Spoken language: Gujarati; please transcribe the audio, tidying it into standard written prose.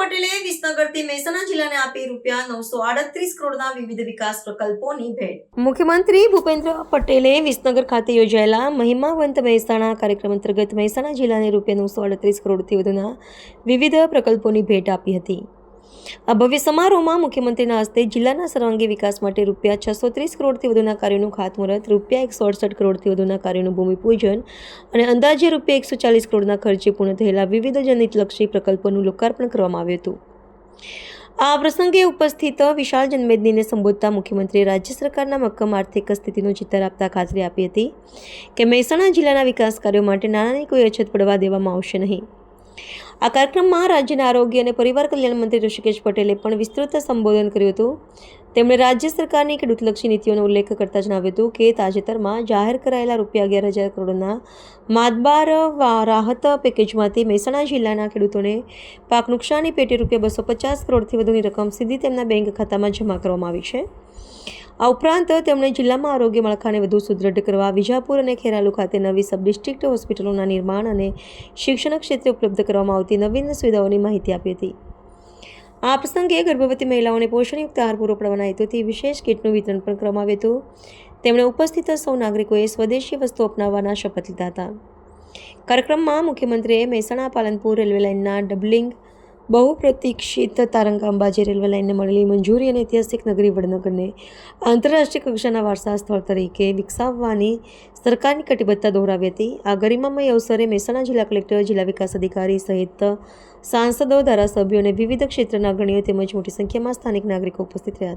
પટેલે વિસનગરથી મહેસાણા જિલ્લાને આપી ₹938 કરોડના વિવિધ વિકાસ પ્રકલ્પોની ભેટ। મુખ્યમંત્રી ભૂપેન્દ્ર પટેલે વિસનગર ખાતે યોજાયેલા મહિમાવંત મહેસાણા કાર્યક્રમ અંતર્ગત મહેસાણા જિલ્લાને ₹938 કરોડથી વધુના વિવિધ પ્રકલ્પોની ભેટ આપી હતી। આ ભવ્ય સમારોહમાં મુખ્યમંત્રીના હસ્તે જિલ્લાના સર્વાંગી વિકાસ માટે ₹630 કરોડથી વધુના કાર્યોનું ખાતમુહૂર્ત, ₹168 કરોડથી વધુના કાર્યોનું ભૂમિપૂજન અને અંદાજે ₹140 કરોડના ખર્ચે પૂર્ણ થયેલા વિવિધ જનહિતલક્ષી પ્રકલ્પોનું લોકાર્પણ કરવામાં આવ્યું હતું। આ પ્રસંગે ઉપસ્થિત વિશાળ જનમેદનીને સંબોધતા મુખ્યમંત્રીએ રાજ્ય સરકારના મક્કમ આર્થિક સ્થિતિનો ચિતાર આપતા ખાતરી આપી હતી કે મહેસાણા જિલ્લાના વિકાસ કાર્યો માટે નાણાંની કોઈ અછત પડવા દેવામાં આવશે નહીં। આ કાર્યક્રમમાં રાજ્યના આરોગ્ય અને પરિવાર કલ્યાણ મંત્રી ઋષિકેશ પટેલે પણ વિસ્તૃત સંબોધન કર્યું હતું। તેમણે રાજ્ય સરકારની ખેડૂતલક્ષી નીતિઓનો ઉલ્લેખ કરતા જણાવ્યું હતું કે તાજેતરમાં જાહેર કરાયેલા ₹11,000 કરોડના માતબાર રાહત પેકેજમાંથી મહેસાણા જિલ્લાના ખેડૂતોને પાક નુકસાની પેટે ₹250 કરોડથી વધુની રકમ સીધી તેમના બેંક ખાતામાં જમા કરવામાં આવી છે। આ ઉપરાંત તેમણે જિલ્લામાં આરોગ્ય માળખાને વધુ સુદૃઢ કરવા વિજાપુર અને ખેરાલુ ખાતે નવી સબ ડિસ્ટ્રિક્ટ હોસ્પિટલોના નિર્માણ અને શિક્ષણ ક્ષેત્રે ઉપલબ્ધ કરવામાં આવતી નવીન સુવિધાઓની માહિતી આપી હતી। આ પ્રસંગે ગર્ભવતી મહિલાઓને પોષણયુક્ત આહાર પૂરો પાડવાના હેતુથી વિશેષ કીટનું વિતરણ પણ કરવામાં આવ્યું હતું। તેમણે ઉપસ્થિત સૌ નાગરિકોએ સ્વદેશી વસ્તુ અપનાવવાના શપથ લીધા હતા। કાર્યક્રમમાં મુખ્યમંત્રીએ મહેસાણા પાલનપુર રેલવે લાઇનના ડબલિંગ, બહુપ્રતીક્ષિત તારંગા અંબાજી રેલવે લાઇનને મળેલી મંજૂરી અને ઐતિહાસિક નગરી વડનગરને આંતરરાષ્ટ્રીય કક્ષાના વારસા સ્થળ તરીકે વિકસાવવાની સરકારની કટિબદ્ધતા દોહરાવી હતી। આ ગરિમામય અવસરે મહેસાણા જિલ્લા કલેક્ટર, જિલ્લા વિકાસ અધિકારી સહિત સાંસદો, ધારાસભ્યો અને વિવિધ ક્ષેત્રના અગ્રણીઓ તેમજ મોટી સંખ્યામાં સ્થાનિક નાગરિકો ઉપસ્થિત રહ્યા હતા।